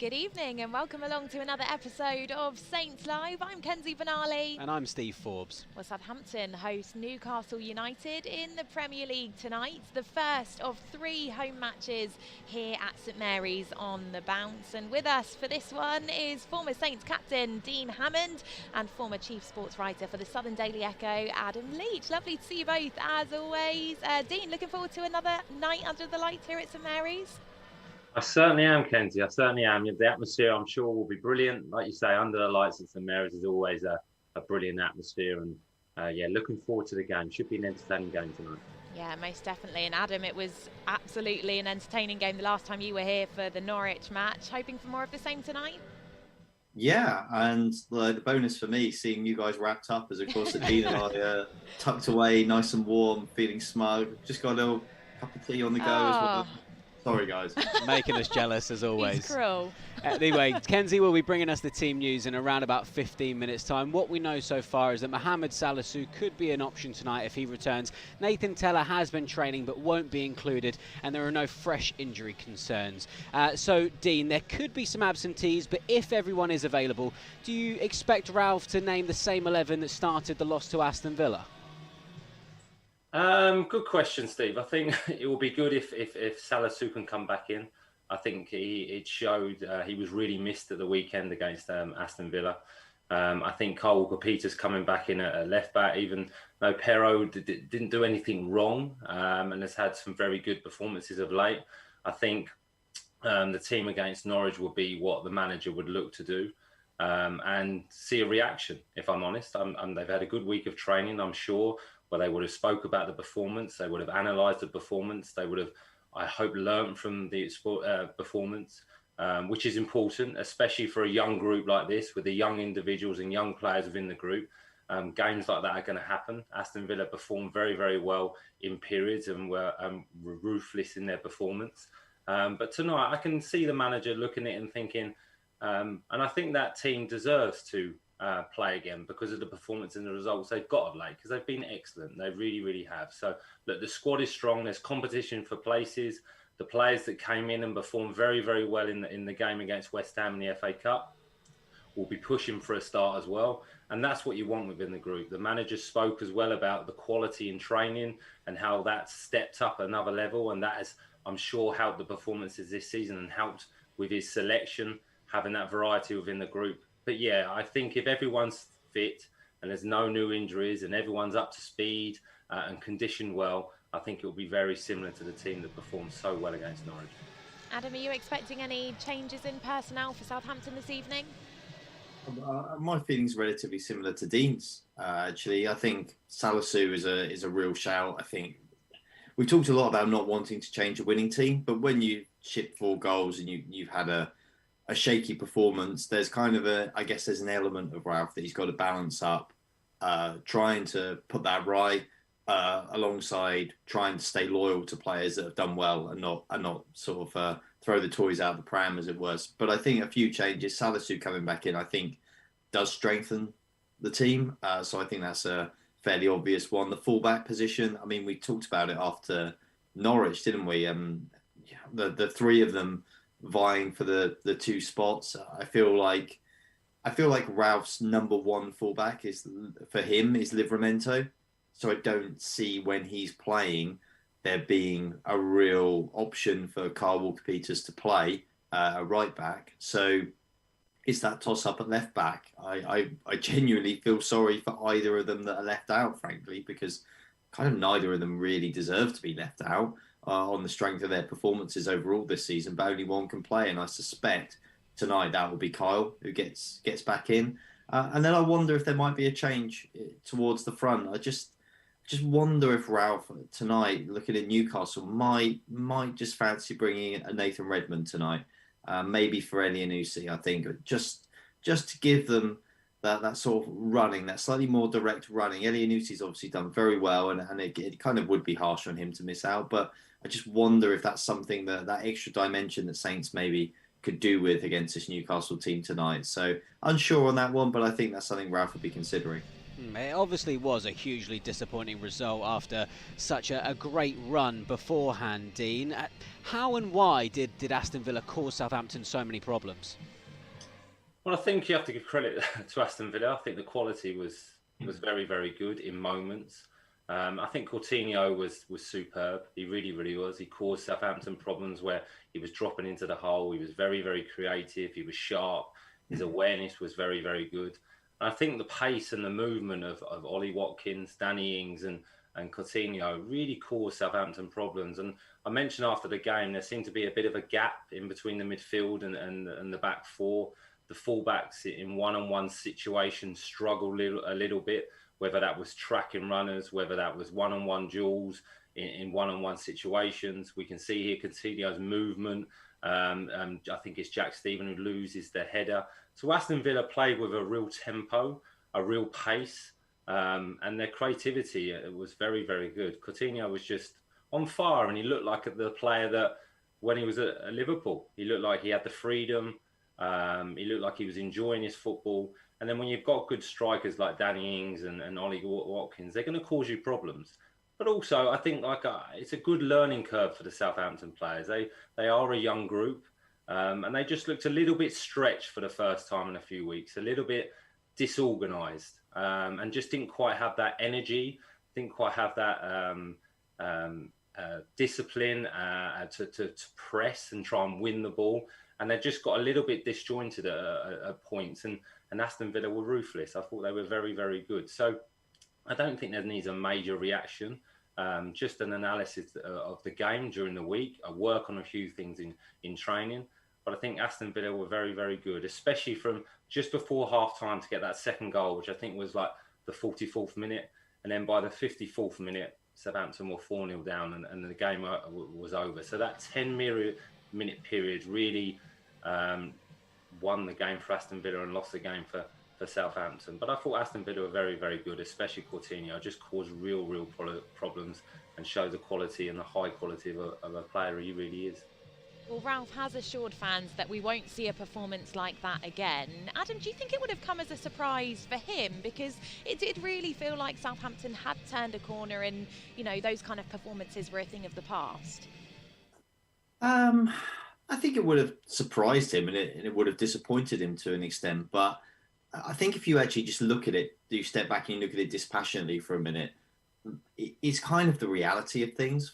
good evening and welcome along to another episode of Saints Live. I'm Kenzie Benali. And I'm Steve Forbes. Well, Southampton host Newcastle United in the Premier League tonight. The first of 3 home matches here at St Mary's on the bounce. And with us for this one is former Saints captain Dean Hammond and former chief sports writer for the Southern Daily Echo, Adam Leach. Lovely to see you both as always. Dean, looking forward to another night under the lights here at St Mary's? I certainly am, Kenzie. I certainly am. The atmosphere, I'm sure, will be brilliant. Like you say, under the lights at St Mary's is always a brilliant atmosphere. And looking forward to the game. Should be an entertaining game tonight. Yeah, most definitely. And Adam, it was absolutely an entertaining game the last time you were here for the Norwich match. Hoping for more of the same tonight? Yeah, and the bonus for me, seeing you guys wrapped up as, of course, Dean and I tucked away, nice and warm, feeling smug. Just got a little cup of tea on the go as well. Sorry, guys. Making us jealous, as always. He's cruel. Anyway, Kenzie will be bringing us the team news in around about 15 minutes' time. What we know so far is that Mohamed Salisu could be an option tonight if he returns. Nathan Tella has been training but won't be included, and there are no fresh injury concerns. So, Dean, there could be some absentees, but if everyone is available, do you expect Ralph to name the same 11 that started the loss to Aston Villa? Good question, Steve. I think it will be good if Salisu can come back in. I think it showed he was really missed at the weekend against Aston Villa. I think Kyle Walker-Peters coming back in at left back, even though Perraud didn't do anything wrong and has had some very good performances of late. I think the team against Norwich will be what the manager would look to do and see a reaction, if I'm honest. They've had a good week of training, I'm sure, where they would have spoke about the performance, they would have analysed the performance, they would have, I hope, learned from the performance, which is important, especially for a young group like this, with the young individuals and young players within the group. Games like that are going to happen. Aston Villa performed very, very well in periods and were ruthless in their performance. But tonight, I can see the manager looking at it and thinking, and I think that team deserves to play again because of the performance and the results they've got of late, because they've been excellent. They really, really have. So, look, the squad is strong. There's competition for places. The players that came in and performed very, very well in the game against West Ham in the FA Cup will be pushing for a start as well. And that's what you want within the group. The manager spoke as well about the quality in training and how that's stepped up another level. And that has, I'm sure, helped the performances this season and helped with his selection, having that variety within the group. But yeah, I think if everyone's fit and there's no new injuries and everyone's up to speed and conditioned well, I think it will be very similar to the team that performed so well against Norwich. Adam, are you expecting any changes in personnel for Southampton this evening? My feeling's relatively similar to Dean's. Actually, I think Salisu is a real shout. I think we talked a lot about not wanting to change a winning team, but when you chip 4 goals and you've had a shaky performance, there's kind of there's an element of Ralph that he's got to balance up, trying to put that right alongside trying to stay loyal to players that have done well and not sort of throw the toys out of the pram, as it was. But I think a few changes, Salisu coming back in, I think does strengthen the team. So I think that's a fairly obvious one. The fullback position, I mean, we talked about it after Norwich, didn't we? The 3 of them vying for the 2 spots. I feel like Ralph's number 1 fullback is Livramento. So I don't see when he's playing there being a real option for Kyle Walker-Peters to play a right back. So it's that toss up at left back. I genuinely feel sorry for either of them that are left out, frankly, because kind of neither of them really deserve to be left out. On the strength of their performances overall this season, but only one can play, and I suspect tonight that will be Kyle who gets back in. And then I wonder if there might be a change towards the front. I just wonder if Ralph tonight, looking at Newcastle, might just fancy bringing a Nathan Redmond tonight, maybe for Elyounoussi, I think, just to give them that sort of running, that slightly more direct running. Elyounoussi obviously done very well, and it kind of would be harsh on him to miss out, but I just wonder if that's something that extra dimension that Saints maybe could do with against this Newcastle team tonight. So unsure on that one, but I think that's something Ralph would be considering. It obviously was a hugely disappointing result after such a great run beforehand, Dean. How and why did Aston Villa cause Southampton so many problems? Well, I think you have to give credit to Aston Villa. I think the quality was very, very good in moments. I think Coutinho was superb. He really, really was. He caused Southampton problems where he was dropping into the hole. He was very, very creative. He was sharp. His awareness was very, very good. And I think the pace and the movement of Ollie Watkins, Danny Ings and Coutinho really caused Southampton problems. And I mentioned after the game, there seemed to be a bit of a gap in between the midfield and the back four. The fullbacks in one-on-one situations struggled a little bit, whether that was tracking runners, whether that was one-on-one duels in one-on-one situations. We can see here Coutinho's movement. I think it's Jack Stephen who loses the header. So Aston Villa played with a real tempo, a real pace, and their creativity was very, very good. Coutinho was just on fire, and he looked like the player that when he was at Liverpool, he looked like he had the freedom. He looked like he was enjoying his football. And then when you've got good strikers like Danny Ings and Ollie Watkins, they're going to cause you problems. But also, I think it's a good learning curve for the Southampton players. They are a young group, and they just looked a little bit stretched for the first time in a few weeks, a little bit disorganised, and just didn't quite have that energy, didn't quite have that discipline to press and try and win the ball. And they just got a little bit disjointed at points, and Aston Villa were ruthless. I thought they were very, very good. So I don't think there needs a major reaction, just an analysis of the game during the week, a work on a few things in training. But I think Aston Villa were very, very good, especially from just before half-time to get that second goal, which I think was like the 44th minute. And then by the 54th minute, Southampton were 4-0 down and the game was over. So that 10-minute period really won the game for Aston Villa and lost the game for Southampton. But I thought Aston Villa were very, very good, especially Coutinho. Just caused real problems and showed the quality and the high quality of a player he really is. Well, Ralph has assured fans that we won't see a performance like that again. Adam, do you think it would have come as a surprise for him? Because it did really feel like Southampton had turned a corner and, those kind of performances were a thing of the past. I think it would have surprised him and it would have disappointed him to an extent. But I think if you actually just look at it, you step back and you look at it dispassionately for a minute, it's kind of the reality of things.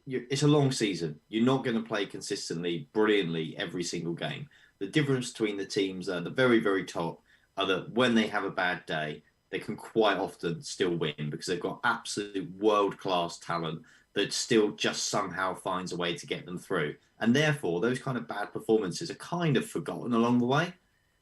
It's a long season. You're not going to play consistently, brilliantly every single game. The difference between the teams at the very, very top are that when they have a bad day, they can quite often still win because they've got absolute world-class talent that still just somehow finds a way to get them through. And therefore, those kind of bad performances are kind of forgotten along the way.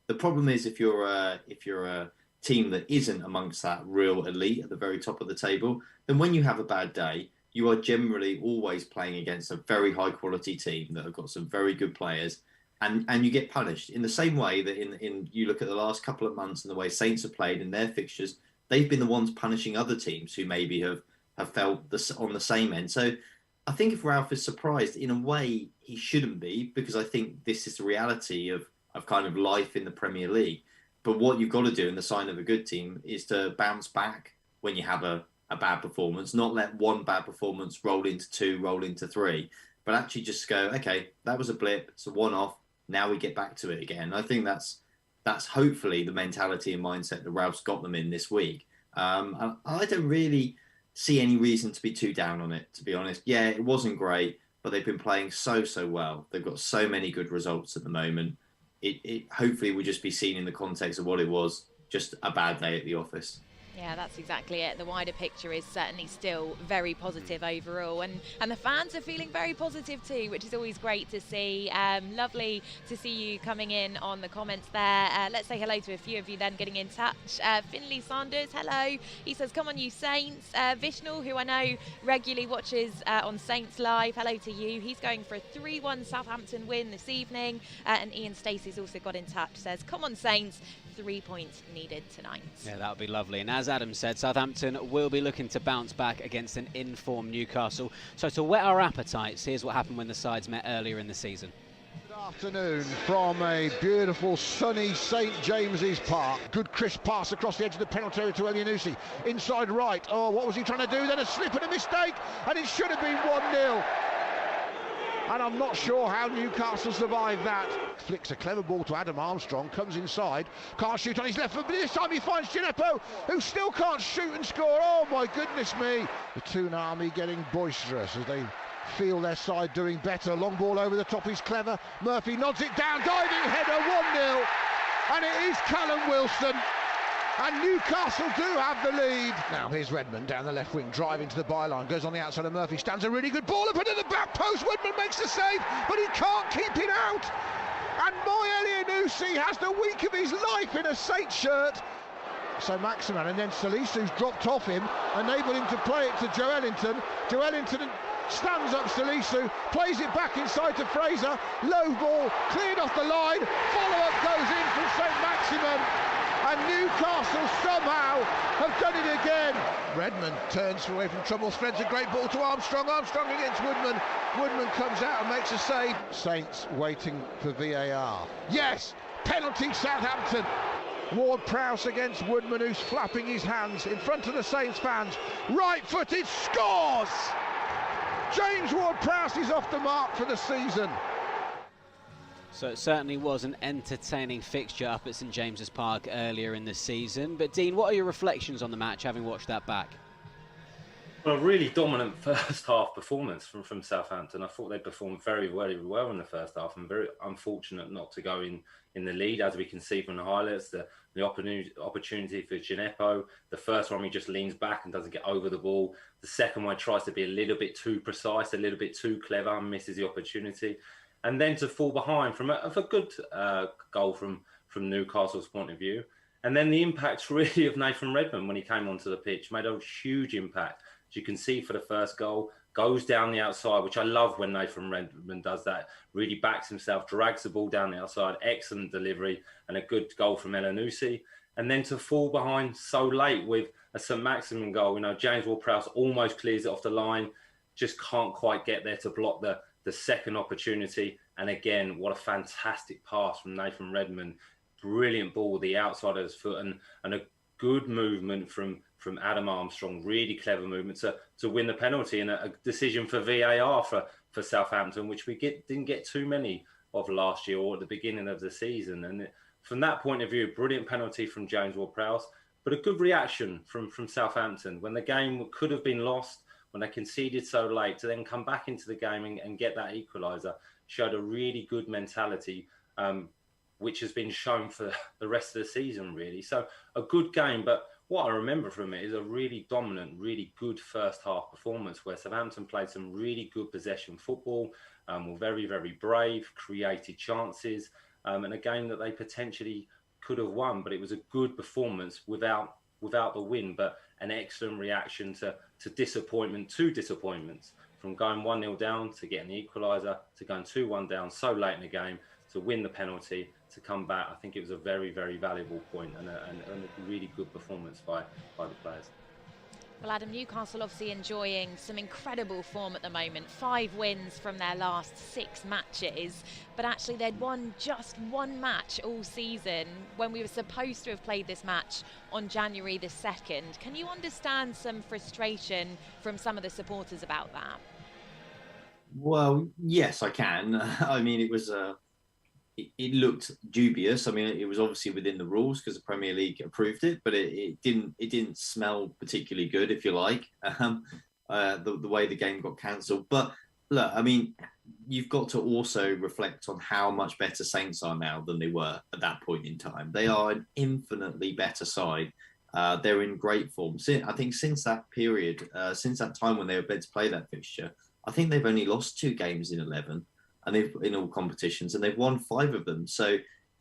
The problem is if you're a team that isn't amongst that real elite at the very top of the table, then when you have a bad day, you are generally always playing against a very high quality team that have got some very good players, and you get punished in the same way that in you look at the last couple of months and the way Saints have played in their fixtures, they've been the ones punishing other teams who maybe have felt this on the same end. So I think if Ralph is surprised, in a way he shouldn't be, because I think this is the reality of kind of life in the Premier League. But what you've got to do in the sign of a good team is to bounce back when you have a bad performance, not let one bad performance roll into two, roll into three, but actually just go, okay, that was a blip, it's a one-off, now we get back to it again. I think that's hopefully the mentality and mindset that Ralph's got them in this week. I don't really see any reason to be too down on it, to be honest. Yeah, it wasn't great, but they've been playing so well. They've got so many good results at the moment. It hopefully will just be seen in the context of what it was, just a bad day at the office. Yeah, that's exactly it. The wider picture is certainly still very positive overall, and the fans are feeling very positive too, which is always great to see. Lovely to see you coming in on the comments there. Let's say hello to a few of you then getting in touch. Finley Sanders, hello. He says, come on you Saints. Vishnu, who I know regularly watches on Saints Live, hello to you. He's going for a 3-1 Southampton win this evening. And Ian Stacey's also got in touch, says, come on Saints, 3 points needed tonight. Yeah, that would be lovely. And as Adam said, Southampton will be looking to bounce back against an in-form Newcastle. So to whet our appetites, here's what happened when the sides met earlier in the season. Good Afternoon from a beautiful sunny St James's Park. Good crisp pass across the edge of the penalty area to Elyounoussi. Inside right. Oh, what was he trying to do? Then a slip and a mistake, and it should have been 1-0. And I'm not sure how Newcastle survived that. Flicks a clever ball to Adam Armstrong, comes inside, can't shoot on his left foot, but this time he finds Gineppo, who still can't shoot and score. Oh my goodness me. The Toon Army getting boisterous as they feel their side doing better. Long ball over the top is clever. Murphy nods it down, diving header, 1-0. And it is Callum Wilson. And Newcastle do have the lead. Now here's Redmond down the left wing, driving to the byline, goes on the outside of Murphy, stands a really good ball up into the back post. Woodman makes the save, but he can't keep it out. And Elyounoussi has the week of his life in a Saint shirt. So Maximan, and then Salisu's dropped off him, enabling him to play it to Joelinton. Joelinton stands up Salisu, plays it back inside to Fraser. Low ball, cleared off the line. Follow-up goes in from St Maximan. And Newcastle somehow have done it again. Redmond turns away from trouble, threads a great ball to Armstrong. Armstrong against Woodman. Woodman comes out and makes a save. Saints waiting for VAR. Yes, penalty Southampton. Ward-Prowse against Woodman, who's flapping his hands in front of the Saints fans. Right-footed, scores! James Ward-Prowse is off the mark for the season. So it certainly was an entertaining fixture up at St James's Park earlier in the season. But Dean, what are your reflections on the match, having watched that back? Well, a really dominant first half performance from Southampton. I thought they performed very well in the first half, and very unfortunate not to go in the lead, as we can see from the highlights. The opportunity for Gineppo. The first one, he just leans back and doesn't get over the ball. The second one, tries to be a little bit too precise, a little bit too clever, and misses the opportunity. And then to fall behind from a good goal from Newcastle's point of view. And then the impact really of Nathan Redmond when he came onto the pitch made a huge impact. As you can see for the first goal, goes down the outside, which I love when Nathan Redmond does that. Really backs himself, drags the ball down the outside, excellent delivery, and a good goal from Elyounoussi. And then to fall behind so late with a St Maximin goal, James Ward-Prowse almost clears it off the line, just can't quite get there to block the second opportunity. And again, what a fantastic pass from Nathan Redmond. Brilliant ball with the outside of his foot, and a good movement from Adam Armstrong. Really clever movement to win the penalty, and a decision for VAR for Southampton, which we didn't get too many of last year or at the beginning of the season. And from that point of view, brilliant penalty from James Ward-Prowse, but a good reaction from Southampton when the game could have been lost, when they conceded so late, to then come back into the game and get that equaliser. Showed a really good mentality, which has been shown for the rest of the season, really. So a good game, but what I remember from it is a really dominant, really good first half performance where Southampton played some really good possession football, were very, very brave, created chances, and a game that they potentially could have won. But it was a good performance without the win, but an excellent reaction to two disappointments, from going 1-0 down to getting the equaliser, to going 2-1 down so late in the game, to win the penalty, to come back. I think it was a very, very valuable point and a really good performance by the players. Well, Adam, Newcastle obviously enjoying some incredible form at the moment. 5 wins from their last 6 matches, but actually they'd won just 1 match all season when we were supposed to have played this match on January the 2nd. Can you understand some frustration from some of the supporters about that? Well, yes, I can. I mean, it looked dubious. I mean, it was obviously within the rules because the Premier League approved it, but it didn't smell particularly good, if you like, the way the game got cancelled. But look, I mean, you've got to also reflect on how much better Saints are now than they were at that point in time. They are an infinitely better side. They're in great form. I think since that period, since that time when they were meant to play that fixture, I think they've only lost 2 games in 11. And they've in all competitions, and they've won 5 of them. So,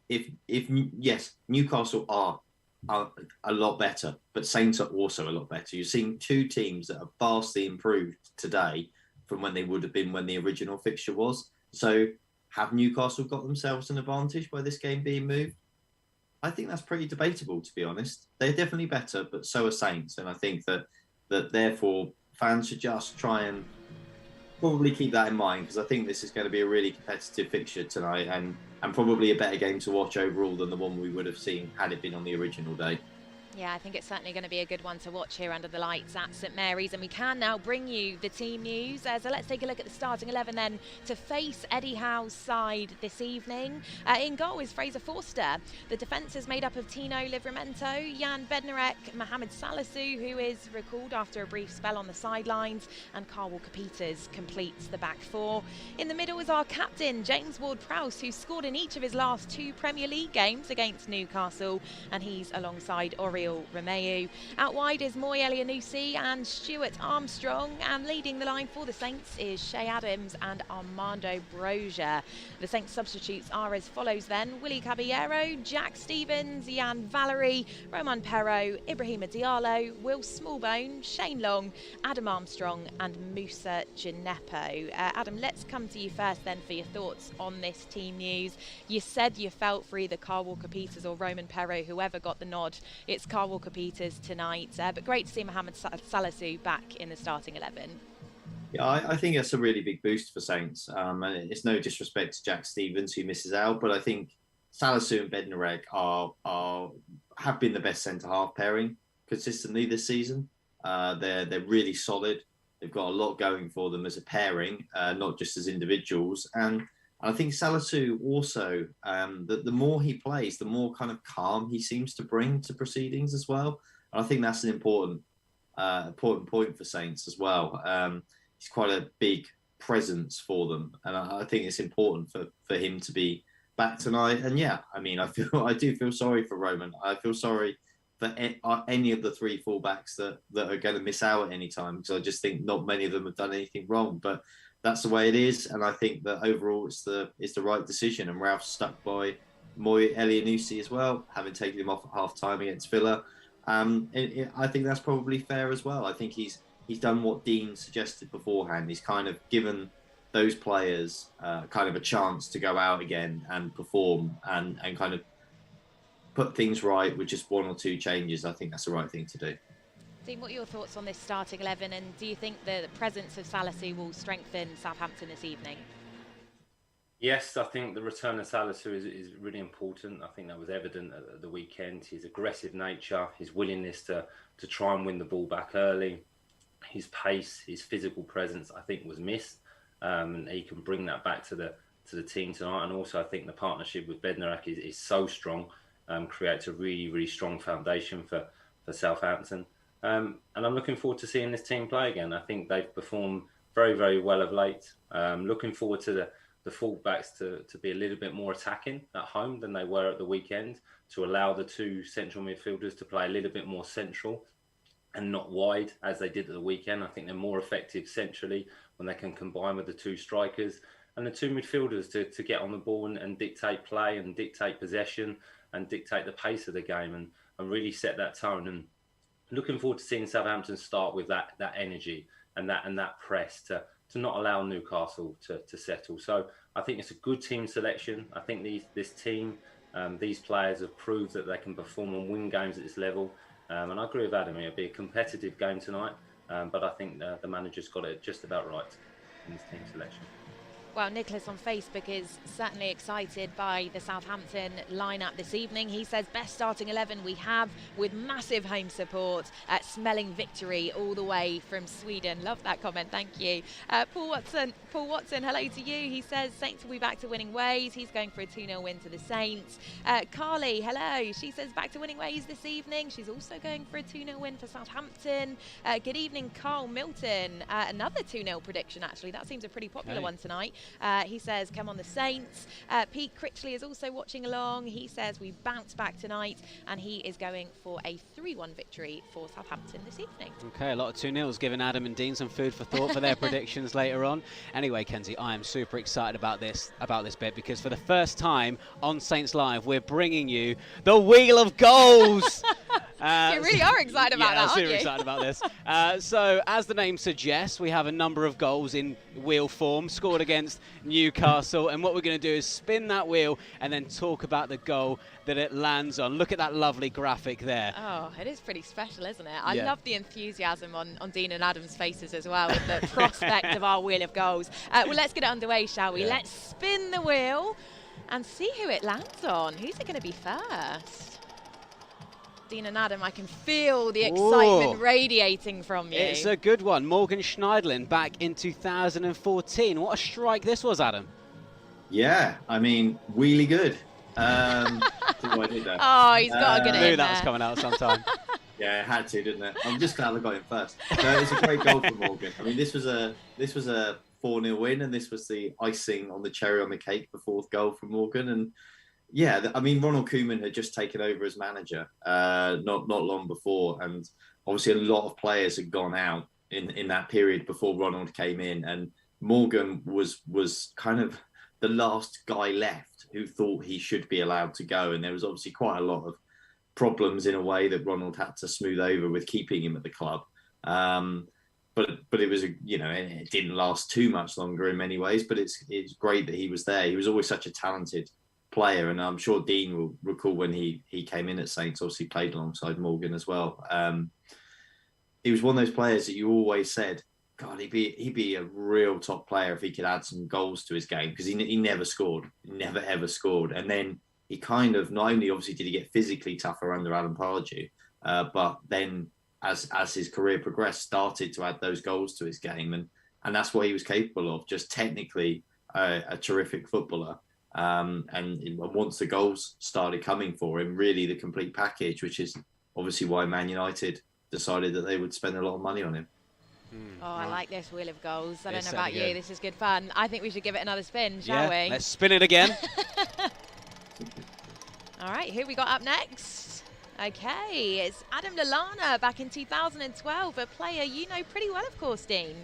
yes, Newcastle are a lot better, but Saints are also a lot better. You're seeing 2 teams that are vastly improved today from when they would have been when the original fixture was. So, have Newcastle got themselves an advantage by this game being moved? I think that's pretty debatable, to be honest. They're definitely better, but so are Saints, and I think that therefore fans should just try and probably keep that in mind, because I think this is going to be a really competitive fixture tonight, and probably a better game to watch overall than the one we would have seen had it been on the original day. Yeah, I think it's certainly going to be a good one to watch here under the lights at St Mary's, and we can now bring you the team news. So let's take a look at the starting 11 then to face Eddie Howe's side this evening. In goal is Fraser Forster. The defence is made up of Tino Livramento, Jan Bednarek, Mohamed Salisu, who is recalled after a brief spell on the sidelines, and Carl Walker-Peters completes the back four. In the middle is our captain, James Ward-Prowse, who scored in each of his last 2 Premier League games against Newcastle, and he's alongside Oriol Romeu. Out wide is Moy Elianusi and Stuart Armstrong, and leading the line for the Saints is Shea Adams and Armando Broja. The Saints substitutes are as follows then: Willie Caballero, Jack Stevens, Jan Valery, Roman Perraud, Ibrahima Diallo, Will Smallbone, Shane Long, Adam Armstrong and Musa Gineppo. Adam, let's come to you first then for your thoughts on this team news. You said you felt for either Carl Walker-Peters or Roman Perraud, whoever got the nod. It's Carl Walker-Peters tonight, but great to see Mohamed Salisu back in the starting 11. Yeah, I think that's a really big boost for Saints. And it's no disrespect to Jack Stevens, who misses out, but I think Salisu and Bednarek have been the best centre-half pairing consistently this season. They're really solid. They've got a lot going for them as a pairing, not just as individuals. And I think Salisu also, the more he plays, the more kind of calm he seems to bring to proceedings as well. And I think that's an important point for Saints as well. He's quite a big presence for them, and I think it's important for him to be back tonight. And yeah, I mean, I do feel sorry for Roman. I feel sorry for any of the 3 fullbacks that are going to miss out at any time, because I just think not many of them have done anything wrong, but that's the way it is, and I think that overall it's the right decision. And Ralph's stuck by Moy Elianusi as well, having taken him off at half time against Villa. I think that's probably fair as well. I think he's done what Dean suggested beforehand. He's kind of given those players kind of a chance to go out again and perform and kind of put things right with just 1 or 2 changes. I think that's the right thing to do. Dean, what are your thoughts on this starting 11, and do you think the presence of Salisu will strengthen Southampton this evening? Yes, I think the return of Salisu is really important. I think that was evident at the weekend. His aggressive nature, his willingness to try and win the ball back early, his pace, his physical presence, I think was missed. And he can bring that back to the team tonight. And also I think the partnership with Bednarek is so strong, creates a really, really strong foundation for Southampton. And I'm looking forward to seeing this team play again. I think they've performed very, very well of late. Looking forward to the fullbacks to be a little bit more attacking at home than they were at the weekend, to allow the 2 central midfielders to play a little bit more central and not wide as they did at the weekend. I think they're more effective centrally when they can combine with the 2 strikers and the 2 midfielders to get on the ball and dictate play and dictate possession and dictate the pace of the game and really set that tone. And looking forward to seeing Southampton start with that energy and that press to not allow Newcastle to settle. So I think it's a good team selection. I think this team, these players have proved that they can perform and win games at this level. And I agree with Adam, it'll be a competitive game tonight, but I think the manager's got it just about right in this team selection. Well, Nicholas on Facebook is certainly excited by the Southampton lineup this evening. He says best starting 11 we have, with massive home support, smelling victory all the way from Sweden. Love that comment, thank you. Paul Watson, hello to you. He says Saints will be back to winning ways. He's going for a 2-0 win to the Saints. Carly, hello. She says back to winning ways this evening. She's also going for a 2-0 win for Southampton. Good evening, Carl Milton. Another 2-0 prediction, actually. That seems a pretty popular one tonight. He says, come on the Saints. Pete Critchley is also watching along. He says we bounce back tonight, and he is going for a 3-1 victory for Southampton this evening. Okay, a lot of 2-0s, giving Adam and Dean some food for thought for their predictions later on. Anyway, Kenzie, I am super excited about this bit, because for the first time on Saints Live, we're bringing you the Wheel of Goals. You really are excited about that, aren't you? Yeah, I'm super excited about this. So, as the name suggests, we have a number of goals in wheel form scored against Newcastle, and what we're going to do is spin that wheel and then talk about the goal that it lands on. Look at that lovely graphic there. Oh, it is pretty special, isn't it? I Yeah. love the enthusiasm on Dean and Adam's faces as well with the prospect of our wheel of goals. Well, let's get it underway, shall we? Yeah. Let's spin the wheel and see who it lands on. Who's it going to be first? Dean and Adam, I can feel the excitement radiating from you. It's a good one. Morgan Schneidlin back in 2014. What a strike this was, Adam. Yeah, I mean, really good. I did that. Oh, he's got to get it I knew in that was there. coming out sometime. Yeah, it had to, didn't it? I'm just glad I got him first. No, it's a great goal for Morgan. I mean, this was a 4-0 win, and this was the icing on the cherry on the cake, the fourth goal for Morgan. And yeah, I mean, Ronald Koeman had just taken over as manager not long before, and obviously a lot of players had gone out in that period before Ronald came in, and Morgan was kind of the last guy left who thought he should be allowed to go, and there was obviously quite a lot of problems in a way that Ronald had to smooth over with keeping him at the club. But it was it didn't last too much longer in many ways. But it's great that he was there. He was always such a talented player, and I'm sure Dean will recall when he came in at Saints. Obviously played alongside Morgan as well. He was one of those players that you always said, God, he'd be a real top player if he could add some goals to his game, because he never scored, never ever scored. And then he kind of, not only obviously did he get physically tougher under Alan Pardew, but then as his career progressed, started to add those goals to his game, and that's what he was capable of. Just technically a terrific footballer. And once the goals started coming for him, really the complete package, which is obviously why Man United decided that they would spend a lot of money on him. Oh, I like this wheel of goals. I don't It's know about certainly you. good. This is good fun. I think we should give it another spin, shall we? Let's spin it again. All right, who we got up next? Okay, it's Adam Lallana back in 2012, a player you know pretty well, of course, Dean.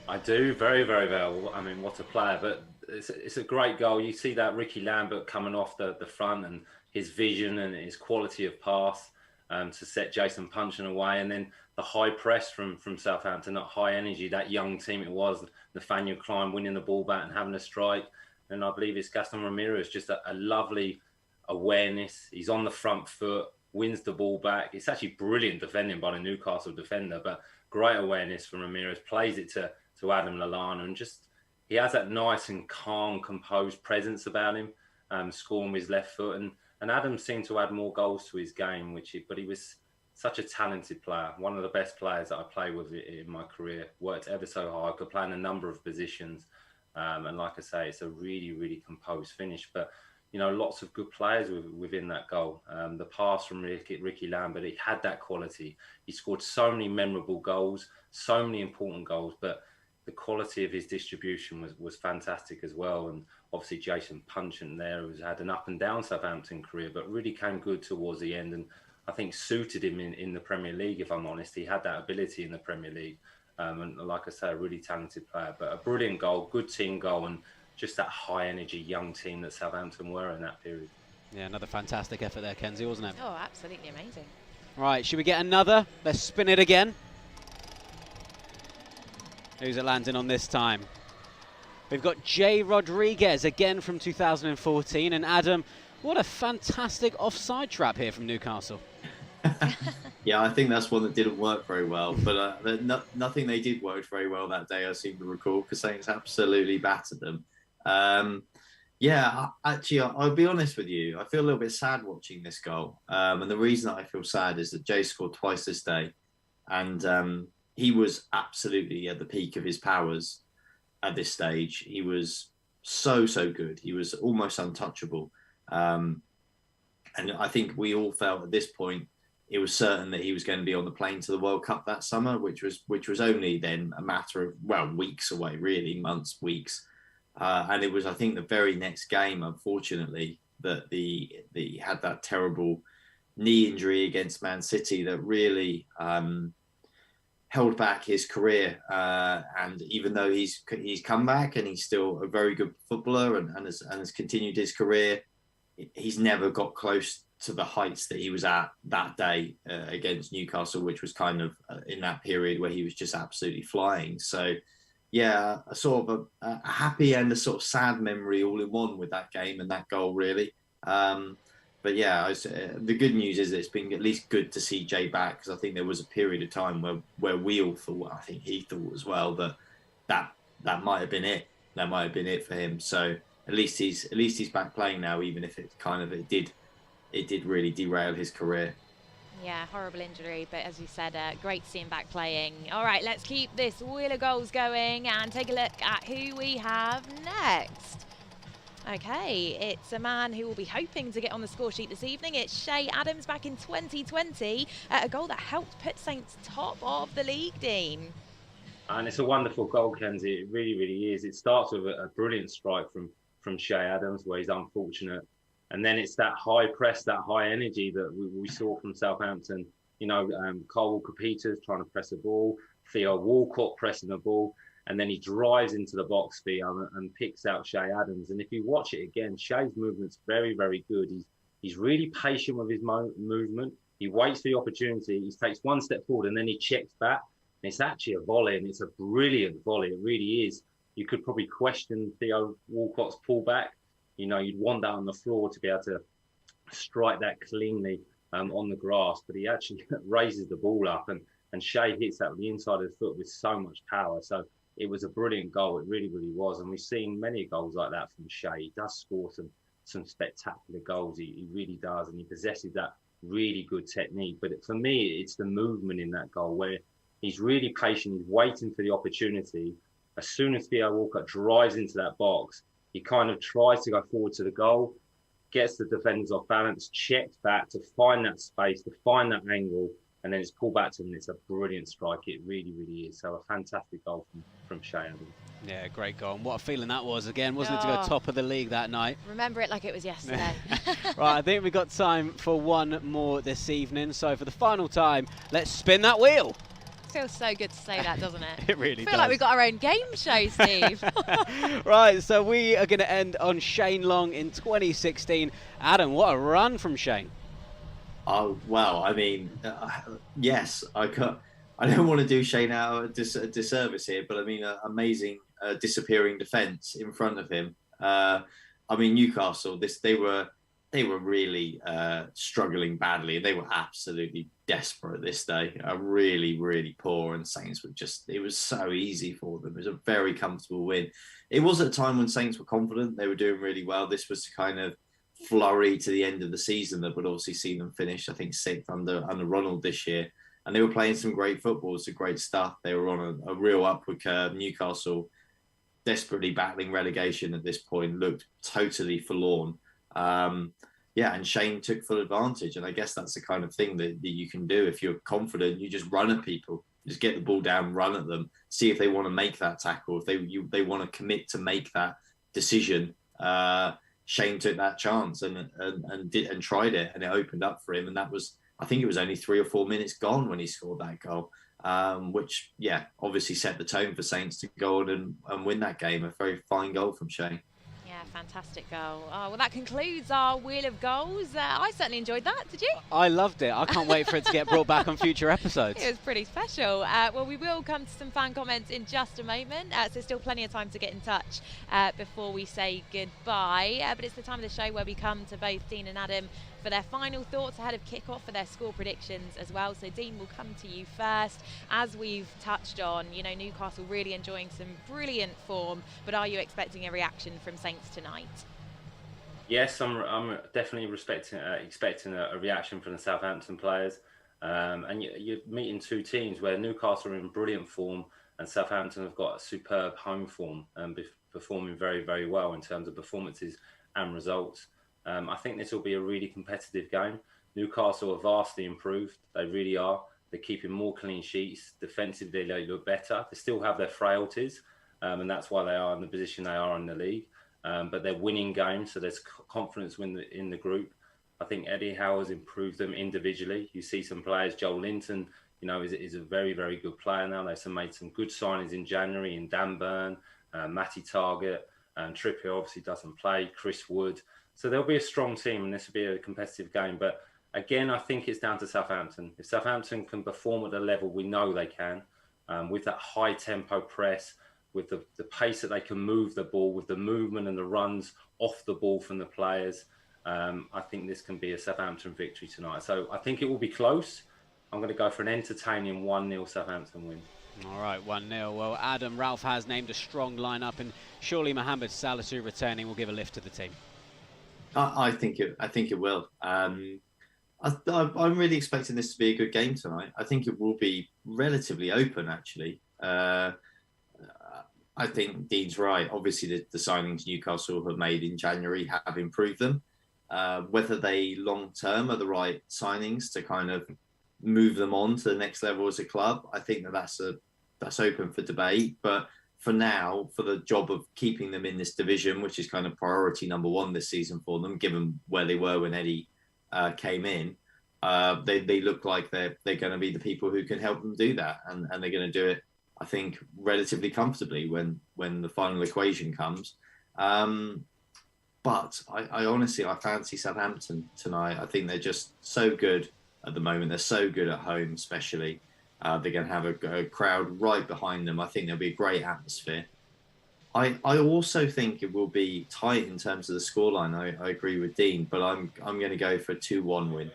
I do, very, very well. I mean, what a player. But it's a great goal. You see that Ricky Lambert coming off the front, and his vision and his quality of pass to set Jason Puncheon away. And then the high press from Southampton, that high energy, that young team it was, Nathaniel Klein winning the ball back and having a strike. And I believe it's Gaston Ramirez, just a lovely awareness. He's on the front foot, wins the ball back. It's actually brilliant defending by the Newcastle defender, but great awareness from Ramirez, plays it to Adam Lallana, and just he has that nice and calm, composed presence about him, scoring with his left foot. And Adam seemed to add more goals to his game, but he was such a talented player, one of the best players that I played with in my career. Worked ever so hard, could play in a number of positions, and like I say, it's a really, really composed finish. But lots of good players within that goal. The pass from Ricky Lambert, he had that quality. He scored so many memorable goals, so many important goals, but the quality of his distribution was fantastic as well. And obviously Jason Puncheon there, who's had an up and down Southampton career, but really came good towards the end, and I think suited him in the Premier League, if I'm honest. He had that ability in the Premier League. And like I say, a really talented player, but a brilliant goal, good team goal, and just that high energy young team that Southampton were in that period. Yeah, another fantastic effort there, Kenzie, wasn't it? Oh, absolutely amazing. Right, should we get another? Let's spin it again. Who's it landing on this time? We've got Jay Rodriguez again from 2014. And Adam, what a fantastic offside trap here from Newcastle. Yeah, I think that's one that didn't work very well. But nothing they did worked very well that day, I seem to recall, because Saints absolutely battered them. Actually, I'll be honest with you. I feel a little bit sad watching this goal. And the reason that I feel sad is that Jay scored twice this day. And he was absolutely at the peak of his powers at this stage. He was so good. He was almost untouchable. And I think we all felt at this point it was certain that he was going to be on the plane to the World Cup that summer, which was only then a matter of, weeks away, really, months, weeks. And it was, I think, the very next game, unfortunately, that he had that terrible knee injury against Man City that really held back his career. And even though he's come back and he's still a very good footballer and has continued his career, he's never got close to the heights that he was at that day against Newcastle, which was kind of in that period where he was just absolutely flying. So, yeah, a sort of a happy and a sort of sad memory all in one with that game and that goal, really. But yeah, the good news is that it's been at least good to see Jay back, because I think there was a period of time where we all thought, I think he thought as well, that might have been it. That might have been it for him. So at least he's back playing now, even if it did really derail his career. Yeah, horrible injury, but as you said, great to see him back playing. All right, let's keep this wheel of goals going and take a look at who we have next. Okay, it's a man who will be hoping to get on the score sheet this evening. It's Che Adams back in 2020, a goal that helped put Saints top of the league, Dean. And it's a wonderful goal, Kenzie. It really, really is. It starts with a brilliant strike from Che Adams, where he's unfortunate. And then it's that high press, that high energy that we saw from Southampton. Kyle Walker-Peters trying to press the ball, Theo Walcott pressing the ball, and then he drives into the box, Theo, and picks out Che Adams. And if you watch it again, Che's movement's very, very good. He's really patient with his movement. He waits for the opportunity. He takes one step forward and then he checks back. And it's actually a volley, and it's a brilliant volley. It really is. You could probably question Theo Walcott's pullback. You'd want that on the floor to be able to strike that cleanly on the grass, but he actually raises the ball up, and Che hits that with the inside of the foot with so much power. So it was a brilliant goal. It really, really was. And we've seen many goals like that from Che. He does score some spectacular goals. He really does. And he possesses that really good technique. But for me, it's the movement in that goal where he's really patient. He's waiting for the opportunity. As soon as Theo Walcott drives into that box, he kind of tries to go forward to the goal, gets the defenders off balance, checks back to find that space, to find that angle, and then it's pulled back to him. It's a brilliant strike. It really, really is. So a fantastic goal from Che Adams. Yeah, great goal. And what a feeling that was again, wasn't it, to go top of the league that night? Remember it like it was yesterday. Right, I think we've got time for one more this evening. So for the final time, let's spin that wheel. Feels so good to say that, doesn't it? It really does. I feel like we've got our own game show, Steve. Right, so we are going to end on Shane Long in 2016. Adam, what a run from Shane. Oh, well, I mean, yes, I don't want to do Shane out a disservice here, but I mean, amazing disappearing defence in front of him. I mean, Newcastle, they were really struggling badly, and they were absolutely desperate this day. Really, really poor, and Saints it was so easy for them. It was a very comfortable win. It was at a time when Saints were confident. They were doing really well. This was kind of flurry to the end of the season that would obviously see them finish, I think, 6th under Ronald this year. And they were playing some great football, some great stuff. They were on a real upward curve. Newcastle, desperately battling relegation at this point, looked totally forlorn. And Shane took full advantage. And I guess that's the kind of thing that you can do. If you're confident, you just run at people. Just get the ball down, run at them, see if they want to make that tackle, if they want to commit to make that decision. Shane took that chance and tried it, and it opened up for him. And that was, I think it was only 3 or 4 minutes gone when he scored that goal, which, obviously set the tone for Saints to go on and win that game. A very fine goal from Shane. Fantastic goal. Oh, well, that concludes our Wheel of Goals. I certainly enjoyed that. Did you? I loved it. I can't wait for it to get brought back on future episodes. It was pretty special. Well, we will come to some fan comments in just a moment, so still plenty of time to get in touch before we say goodbye. But it's the time of the show where we come to both Dean and Adam for their final thoughts ahead of kick-off, for their score predictions as well. So Dean, will come to you first. As we've touched on, Newcastle really enjoying some brilliant form, but are you expecting a reaction from Saints tonight? Yes, I'm definitely expecting a reaction from the Southampton players. And you're meeting two teams where Newcastle are in brilliant form and Southampton have got a superb home form and performing very, very well in terms of performances and results. I think this will be a really competitive game. Newcastle are vastly improved. They really are. They're keeping more clean sheets. Defensively, they look better. They still have their frailties, and that's why they are in the position they are in the league. But they're winning games, so there's confidence in the group. I think Eddie Howe has improved them individually. You see some players, Joel Linton, is a very, very good player now. They've made some good signings in January in Dan Burn, Matty Targett, and Trippier obviously doesn't play, Chris Wood. So there'll be a strong team, and this will be a competitive game. But again, I think it's down to Southampton. If Southampton can perform at the level we know they can, with that high tempo press, with the pace that they can move the ball, with the movement and the runs off the ball from the players, I think this can be a Southampton victory tonight. So I think it will be close. I'm going to go for an entertaining 1-0 Southampton win. All right, 1-0. Well, Adam, Ralph has named a strong lineup, and surely Mohamed Salisu returning will give a lift to the team. I think it will. I'm really expecting this to be a good game tonight. I think it will be relatively open, actually. I think Dean's right. Obviously, the signings Newcastle have made in January have improved them. Whether they long-term are the right signings to kind of move them on to the next level as a club, I think that's open for debate. But for now, for the job of keeping them in this division, which is kind of priority number one this season for them, given where they were when Eddie came in, they look like they're going to be the people who can help them do that, and they're going to do it, I think, relatively comfortably when the final equation comes. But I honestly fancy Southampton tonight. I think they're just so good at the moment. They're so good at home, especially. They're going to have a crowd right behind them. I think there'll be a great atmosphere. I also think it will be tight in terms of the scoreline. I agree with Dean, but I'm going to go for a 2-1 win.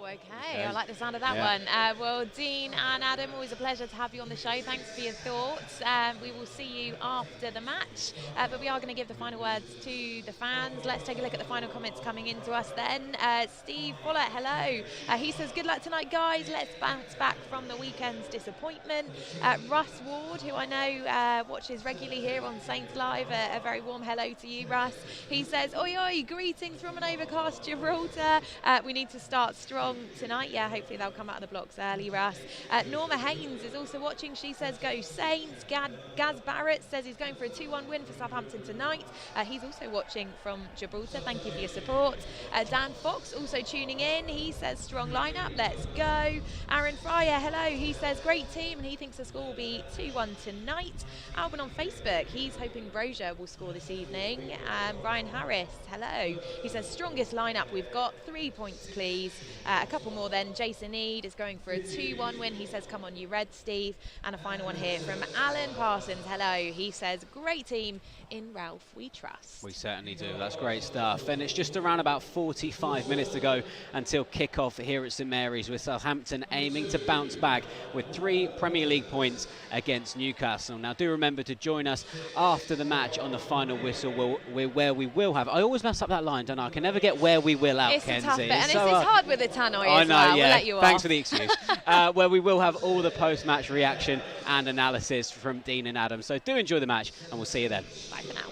Okay, I like the sound of that one. Well, Dean and Adam, always a pleasure to have you on the show. Thanks for your thoughts. We will see you after the match, but we are going to give the final words to the fans. Let's take a look at the final comments coming into us then. Steve Follett, hello. He says, good luck tonight, guys. Let's bounce back from the weekend's disappointment. Russ Ward, who I know watches regularly here on Saints Live, a very warm hello to you, Russ. He says, oi, oi, greetings from an overcast Gibraltar. We need to start strong tonight. Yeah, hopefully they'll come out of the blocks early, Russ. Norma Haynes is also watching. She says go Saints. Gaz Barrett says he's going for a 2-1 win for Southampton tonight. He's also watching from Gibraltar. Thank you for your support. Dan Fox also tuning in. He says strong lineup. Let's go. Aaron Fryer, hello. He says great team and he thinks the score will be 2-1 tonight. Alban on Facebook, he's hoping Brozier will score this evening. Ryan Harris, hello. He says strongest lineup we've got. 3 points, please. A couple more then. Jason Eade is going for a 2-1 win. He says, come on, you Red, Steve. And a final one here from Alan Parsons. Hello. He says, great team. In Ralph we trust. We certainly do. That's great stuff. And it's just around about 45 minutes to go until kick-off here at St Mary's, with Southampton aiming to bounce back with 3 Premier League points against Newcastle. Now, do remember to join us after the match on the final whistle, where we will have... I always mess up that line, don't I? I can never get where we will out, it's Kenzie. A tough bit. And it's hard with the tannoy as know, well. Yeah. We'll let you Thanks off. for the excuse. Where we will have all the post-match reaction and analysis from Dean and Adam. So do enjoy the match, and we'll see you then. Bye for now.